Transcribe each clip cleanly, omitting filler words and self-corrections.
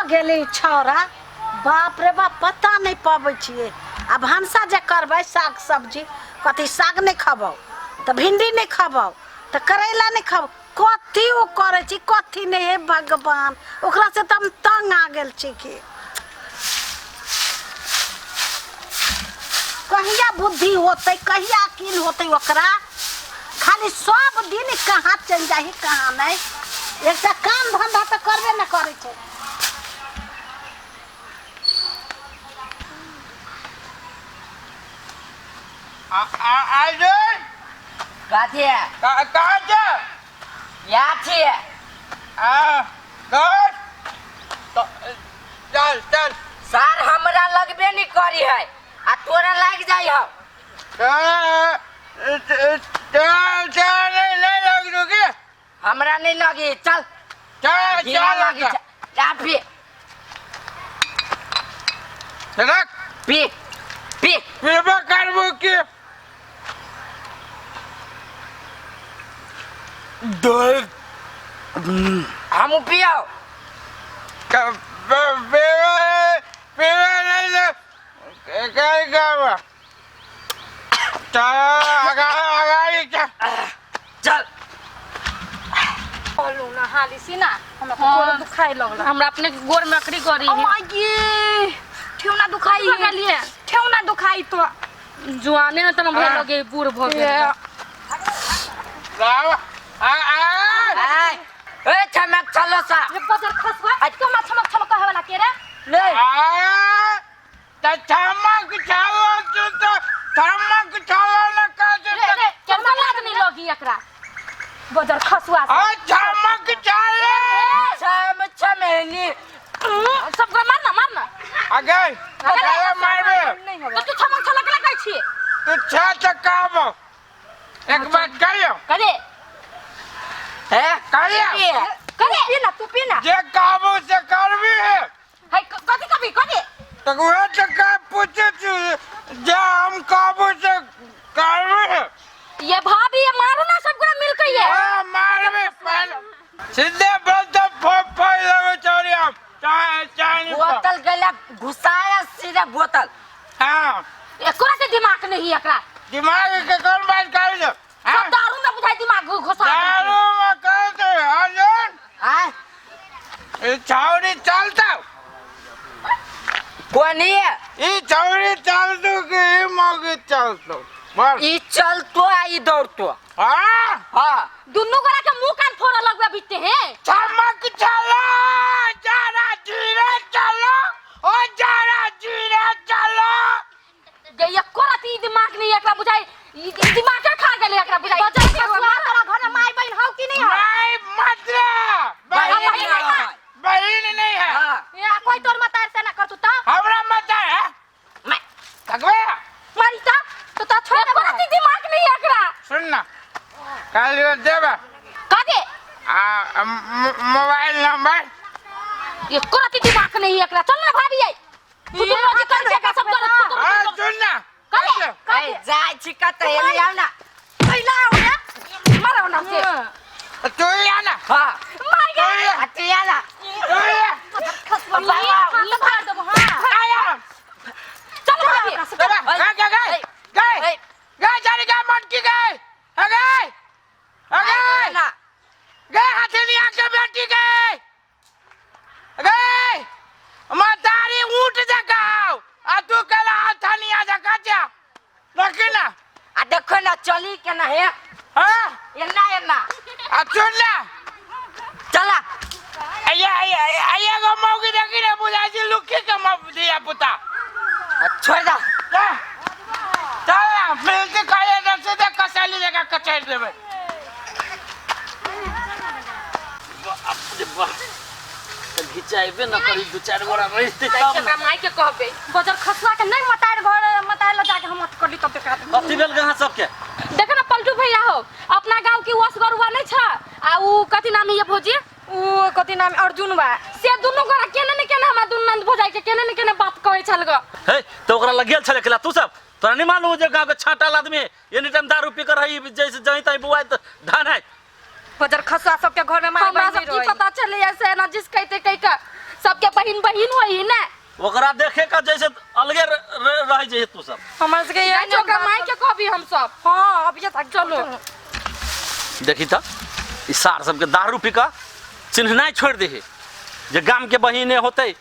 गेली छौरा बाप रे बाप पता नहीं पाबै छिए। आ भनसा जे करबै साग सब्जी कथी साग नहीं खबौ तो भिंडी नहीं खबौ तो करैला नहीं खबौ कथी ओ करे छी कथी नहीं हे भगवान ओकरा से त हम तंग आ गेल छी कि कहिया बुद्धि होतै कहिया अकील होतै ओकरा खाली सब दिन कहाँ चल जाही कहाँ नहीं एक काम धंधा तो करबे न करे छै। अर्जुन कथी कहाँ छ? यहाँ छियै। चल चल सर हमरा लगबे नहीं करी है आ तोरा लग जाई हो। नहीं लग के हमरा नहीं लगी चल चल लगी जा पी रख पी पी पीबा करबो के हम पियो पीबा नहीं ले काय गावा आगाड़ी चल बोलू ना हाली सी ना हमरा गोर दुखाई लगला हमरा अपने गोर में अकड़ी करी है ये ठेवना दुखाई है ठेवना दुखाई तो जुआने में त भय लगे बूढ़ भ गए गावा ए चमक चलो सा ये बजर खसवा आज को चमक चमक कहे वाला के रे ले चमक चालो तो चमक चालो न का रे केतना लाज नहीं लगी एकरा बजर खसवा चमक चाले चम चमेली सब मारना आगे मारबे तो तू चमक चमक लगै छी तू छत काबो एक बात करियो करे है करियो करे तू पीना जे काबू से करबी है कथी कभी तो वह तो का पूछे तू जे हम काबू से करबी है ये भाभी ये मारो ना सबको मिल के ये मारबे पहले सीधे बोलते फोड़ लगे चोरी हम चाय बोतल गला घुसाया सीधा बोतल। हां एकरा से दिमाग नहीं एकरा दिमाग के कौन बात कर दो सब दारू में बुझाई दिमाग घुसा दारू में कर दे अर्जुन हां ये छौरी चलता कोनी ये छौरी चल दो कि मौगी चल दो बोल ई चलतो आई दौड़तो हां हां दुन्नु गोरा के मुंह कान फोड़ा लगवा बीते हैं चमक चलो जरा धीरे चलो ओ जरा धीरे चलो गई एकरा ती दिमाग नहीं एकरा बुझाई ई दिमाग खा गेले एकरा बुझाई बजर के तोरा घर में माई बहन हो कि नहीं हो नहीं मतलब बहन नहीं है हां ये कोई तोर मतार से ना कर तू ता हमरा मत है मैं तकवे मारी ता तो छोड़ एकरा ती दिमाग नहीं एकरा सुन ना कल ये देबा का दे मोबाइल नंबर एकरा ती दिमाग नहीं एकरा चल ना भाभी आई तू तो रोज कर के सब कर हां सुन ना ए जाय छिका त एली आउ ना पहिला हो ना मारो ना से तू ही आना हां मार गए हटी आला तू ही खसवा ये भार दो हां आया चल भाभी गए जाने का मटकी गए ना गए हथेलिया के बेटी गए मतारी ऊंट जगाओ आ तू कला हथनिया जगा जा देखी ना आ देखो ना चली के ना है हां एना आ सुन ना चला आया गो मौगी देखी रे बुझा जी लुकी के मब दिया पुता छोड़ दा चल ना मिलती काले न सीधे कसाली जगह कचेर देबे घिचाइबे न करी दू चार गोरा में स्थित का माई के कहबे बजर खसवा के नहीं मतार घर मतार ला जाके हम मत कर ली तब देखा कथी भेल कहां सबके देखो ना पलटू भैया हो अपना गांव की वस गरुआ नहीं छ आ उ कथि नाम है ये भौजी उ कथि नाम अर्जुन बा से दुनु गोरा केने ने केने हम दुनु नंद भौजाई के केने ने केने बात कहै छल ग हे तो ओकरा लग गेल छले केला तू सब तोरा नहीं मालूम जे गांव के छाटाल आदमी एनी टाइम दारू पी कर रही जैसे जहीं तहीं बुआई तो धान है बजर खसवा सबके घर में मार हमरा सब की पता चले ऐसे ना जिस कहते कह का सबके बहिन बहिन होई ना ओकरा देखे का जैसे अलगे रह जाए तू सब। हमर से ये जो कमाई के कहबी हम सब। हां अब ये तक चलो देखी त ई सार सबके दारू पी का चिन्हनाई छोड़ दे जे गांव के बहिने होते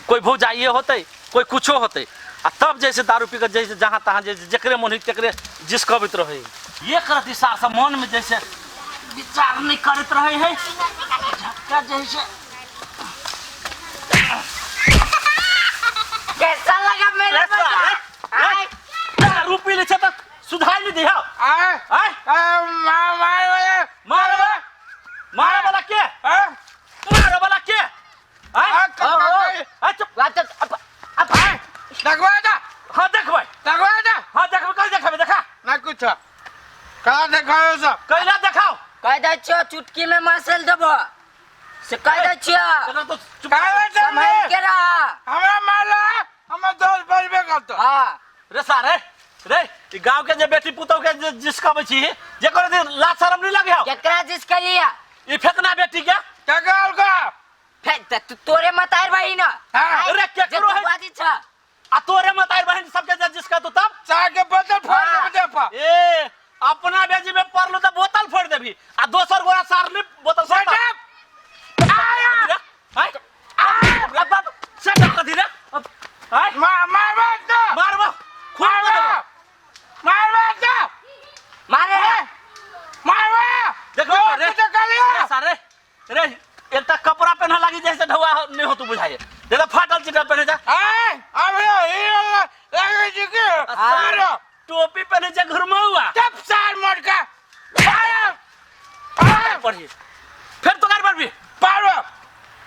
कोई भौजाइए होते कोई कुछो होते आ तब जैसे दारू पी कर जैसे जहाँ तहाँ जैसे जकरे मन तकरे जिस कवित रहे ये करती सार सब मन में जैसे विचार नहीं करते रहे है झटका जैसे। कैसा लगा मेरा बच्चा? दारू पी ले तो सुधार नहीं दिया मारे वाला के मारे वाला के हाँ देखबै हाँ देखबै कल देखबै देखा ना कुछ कला देखाओ सब कैला देखाओ कह दे छियो चुटकी में मसल देबो से कह दे छियो चलो तो चुप संभाल के रह। हमरा मारला हम दोस्त बलबे करतो। हां रे सारे रे ई गांव के जे बेटी पुतौ के जिसका बची जे करे दिन लाज शर्म नहीं लगे हो केकरा जिसके लिया ई फेकना बेटी के टकाल का फेंक तू तोरे मतार भाई ना अरे केकरो है बाजी छ आ तोरे मतार बहन सबके जिसका तो तब चाय के बोतल फोड़ दे पा ए अपना बेजी में पड़लो तो बोतल फोड़ देबी आ दोसर गोरा सार ले बोतल फोड़ दे हाय लगबा से कथि रे हाय मारबो खूब देखो रे सारे रे एकटा कपड़ा पहना लगी जैसे ढवा नहीं हो तू बुझाए देखो फाटल चिटा पहने जा टोपी पहने जा घर में हुआ पढ़िए फिर तो कर पढ़ी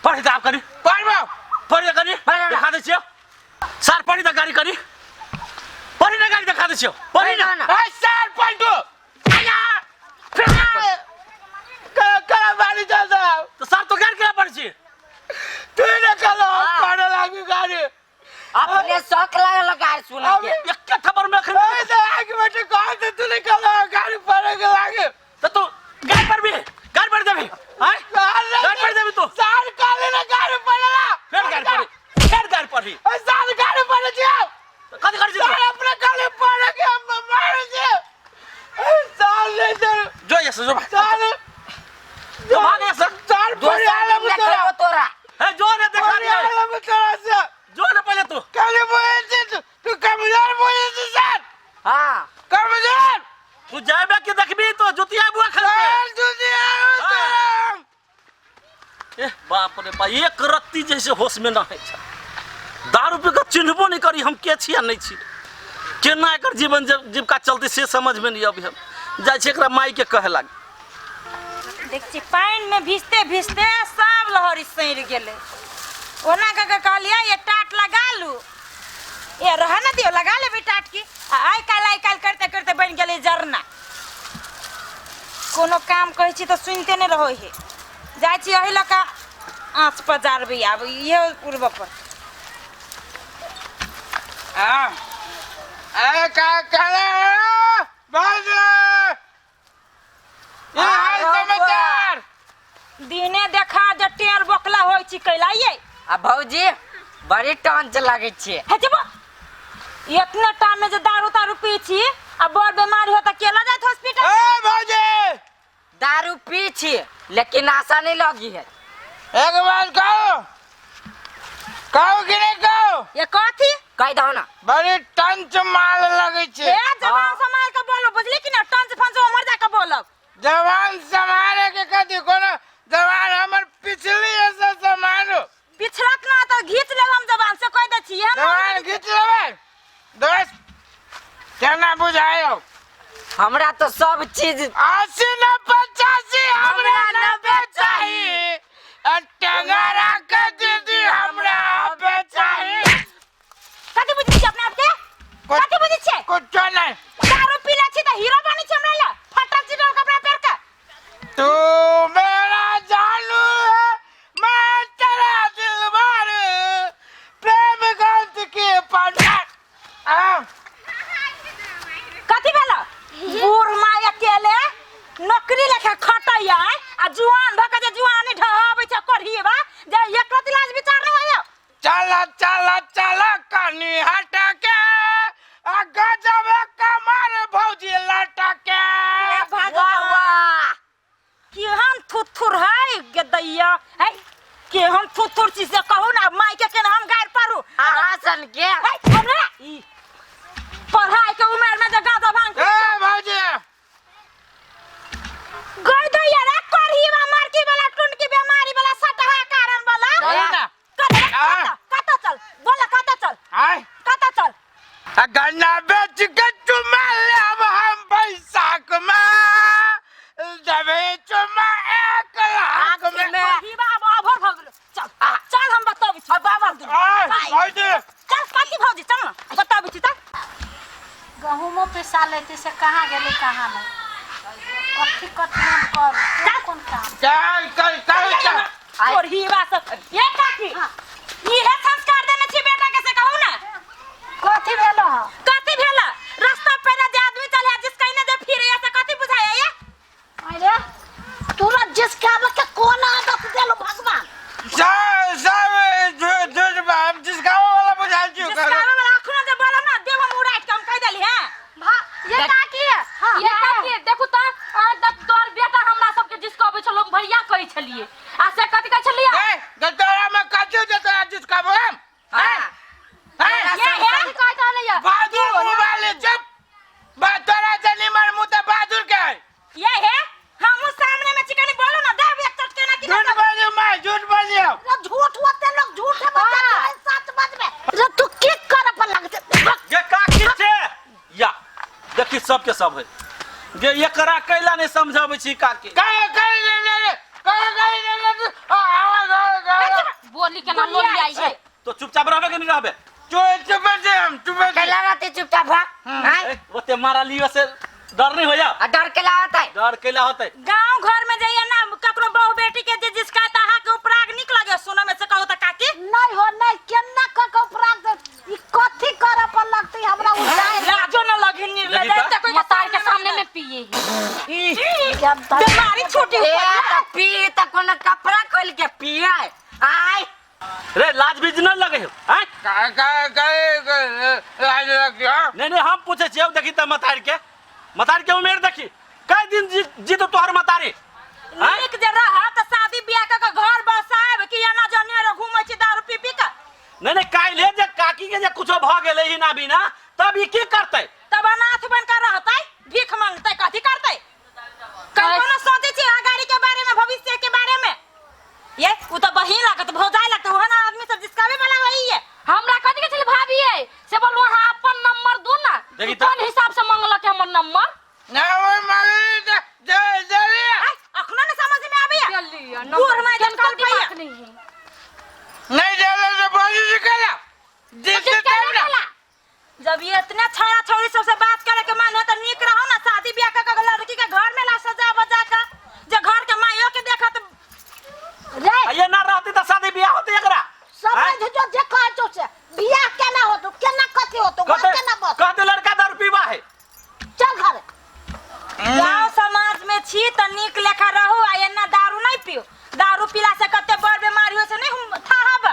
पढ़ी तो आप करी पढ़ी करी दिखा दे छियो सर पढ़ी तो गाड़ी करी पढ़ी ना गाड़ी दिखा दे छियो पढ़ी ना तो सर तो गाड़ी क्या पढ़ी अपने शौक लागल गाड़ी सुन के एक खबर में तो तू गाड़ी पर भी गाड़ी पर देबी हां गाड़ी पर देबी तू फिर गाड़ी पर भी कथि कर छी जो ये जो भाग ऐसा तोरा है जो ने देखा दिया जो ने पहले तू हां तू जाबे के देखबी तो जुतिया बुआ खेलते ए बाप रे बा एक रत्ती जैसे होश में ना है दारू पी के चिन्हबो नहीं करी हम के छी या नहीं छी केना एकर जीवन जीविका चलते से समझ में नहीं अभी हम जाय छै एकरा माई के कहे लाग देख छी पानी में भीजते भीजते सब लहरी सैर गेले ओना का कहलिया ये टाट लगा लू ये रह न दियो लगा ले बे टाट की आई काल करते करते बन गेले जरना कोनो काम कहै छी तो सुनते नहीं रहो हे जाय छी एही लका आँच पर जारबे आब ये पूर्व पर दिने देखा जे टेर बोकला होई छी कैलाइए आ भौजी बड़ी टांच लागे छे हे जब इतना टाइम में जे दारू पी छी आ बड़ बीमारी हो त केला जात हॉस्पिटल दारू पी छी लेकिन आशा नहीं लगी है एक बार कहो कि नहीं कहो ये कथी कह दो ना बड़ी टंच माल लगे छे ए जवान संभाल के बोलो बुझली कि ना टंच फंच मर जा के बोलब जवान संभाले के कथी कोनो जवान हमर पिछली ऐसा संभालो पिछड़त ना तो घीच ले हम जवान से कह दे छी हम जवान खींच लेबै दोस्त केना बुझायो हमरा तो सब चीज 80 न 85 हमरा 90 चाहिए टंगरा के दीदी हमरा पे चाहिए कथी बुझी छी अपने आप के कथी बुझी छी कुछ नहीं दारू पीला छी त हीरो बनी छी हमरा ला फटा चिरो कपड़ा पहन के तू मेरा जानू है मैं तेरा दिलबर प्रेम गंत के पंडित कथी भेला बूढ़ माय अकेले नौकरी लेके खटैया आ जुआन भके जे जुआनी ढहाबै छ करहिबा जे एक रति लाज विचार नहीं चला चला चला कनी हटके गजब कमर भौजी लटके भगवान केहन थुथुर है गदैया है केहन थुथुर चीज से कहू ना माई के केन हम गायर पारू हासन के है हमरा ई पढ़ाई के उम्र में जे गादा भांग ए भौजी गदैया रे करहीवा मारकी वाला टुनकी बीमारी वाला सटहा कारण वाला चल ना कता चल बोला कता चल आय कता चल गन्ना बेच के चुमा लेब हम बैसाख में जबे चुमा 1 लाख में करहीवा अब अभर भ गेलो चल चल हम बताबी छ बाबा भौजी चल काकी भौजी चल ना बताबी छी त गहूमों पिसा लेते से कहाँ गेले कहाँ नहीं कथी कथी हम कर कौन काम चल करहीवा सब ये काकी इहे संस्कार देने छी बेटा के से कहू ना कथी भेलो ह कथी भेला रास्ता पे ना जे आदमी चले जिस कहीं ना जे फिरे ऐसे कथी बुझाया ये अरे तोरा जिस काम के कोन आदत देलो भगवान सब झूठ बाप जिसका वाला बुझा जिस काम वाला अखना जे बोला ना देव हम उड़ाट के हम कह देली है ये काकी है ये काकी है देखू त तोर बेटा हमरा सबके जिसको अबै छ लोग भैया कहै छलिए आ से कथि कहै छलिए ए गतरा में कच्चे जतरा जिसका बोल ये कथि कहै छलिए बहादुर मोबाइल जब बातरा जनी मर मुते बहादुर के ये है हम सामने में चिकनी बोलो ना देव एक चटके ना कि झूठ बोलियो मैं झूठ बोलियो रे झूठ होते लोग झूठ है बता सच बजबे रे तू की कर पर लगते ये काकी छे या देखी सबके सब है जे एकरा कैला नहीं समझाबै छी काकी ले बोली के ना लोली आई है तो चुपचाप रहबे कि नहीं रहबे चुप से हम चुप से कैला रहते चुपचाप भाग ओते मारा लियो से डर नहीं होया डर के लागत है डर कैला होते गांव घर में जाइए ना ककरो बहू बेटी के जे जिसका तहा के उपराग निक लगे सुनो में से कहू त काकी नहीं हो नहीं केना क उपराग दे ई कथी कर पर लगती हमरा उठाए लाजो न लगे निर्लज देखी ऐसे कोई मतार के सामने में पिए बीमारी छूटी ए त पी त कोनो कपड़ा खोल के पिए आय रे लाज बीज न लगे हो हैं लाज लग गया नहीं हम पूछे छी अब देखी त मतार के उम्र देखी कई दिन जी तो तोहर मतारी नीक जे रहा त शादी बियाह के घर बसाएब कि ना जने रे घुमै छी दारू पी पी के नहीं काइले जे काकी के जे कुछो भ गेले ही ना बिना तब ई की करते तब अनाथ बन कर रहतै भीख मांगतै कथी करतै कोनो सोचे छी गाड़ी के बारे में भविष्य के बारे में ये उ त बहिन लागत भौजाई लागत ओहन आदमी सब जिसकावे वाला वही है हमरा कथि के चल भाभी है से बोलू हां अपन नंबर दो ना देखी कौन हिसाब से मांगल के हमर नंबर ना वो मांगी दे अखनो न समझ में आबे जल्दी बूढ़ में जब कल भैया नहीं है नहीं दे तो बोली निकला जिससे करना जब ये इतना छाया छोरी सबसे बात करे के मन है त नीक रहो ना शादी ब्याह के लड़की के घर में ला सजा बजा के जे घर के माइयो के देखत रे ये ना रहती त शादी बियाह होती एकरा समझ जो जे कह जो से बियाह केना हो तो केना कथी हो तो घर केना बस कहते लड़का दारू पीबा है चल घर गांव समाज में छी त नीक लेखा रहू आ एना दारू नहीं पियो दारू पीला से कते बड़ बीमारी हो से नहीं हम थाहब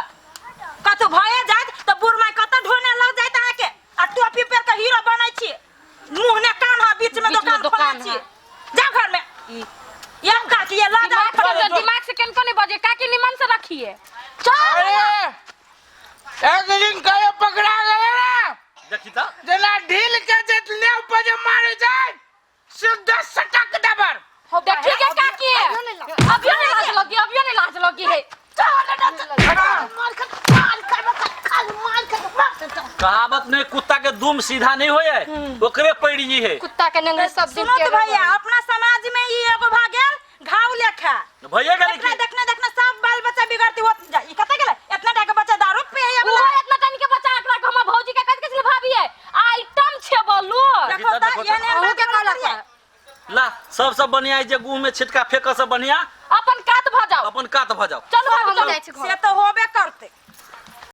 कतो भए जात त बुढ़ माई कत ढोने लग जात आ के आ टोपी पे के हीरो बनै छी मुंह ने कान हा बीच में दुकान खोला छी जा घर में ये का कि ये लादा दिमाग से केन को नहीं बजे काकी निमन से रखिए चल एक दिन कहे पकड़ा गया ना देखी त जना ढील के जितने ऊपर जे मारे जाए सीधा सटक दबर हो देखिए के काकी है अभी नहीं लाज लगी है कहावत में कुत्ता के दुम सीधा नहीं होए ओकरे पड़ी है कुत्ता के नंगे सब दिन सुनो तो भैया अपना समाज में ई एगो भागेल घाव लेखा भैया गेली की देखने सब बाल बच्चा बिगड़ती होत जा ई कत गेले इतना टाका बच्चा दारू पिए या वो इतना टाइम के बच्चा एकरा के हमर भौजी के कत के भाभी है आइटम छे बोलू देखो त ये ने के कहला ला सब बढ़िया जे गुह में छिटका फेंक से बढ़िया अपन कात भ जाओ अपन कात भ जाओ चलो हम जाई छी से तो होबे करते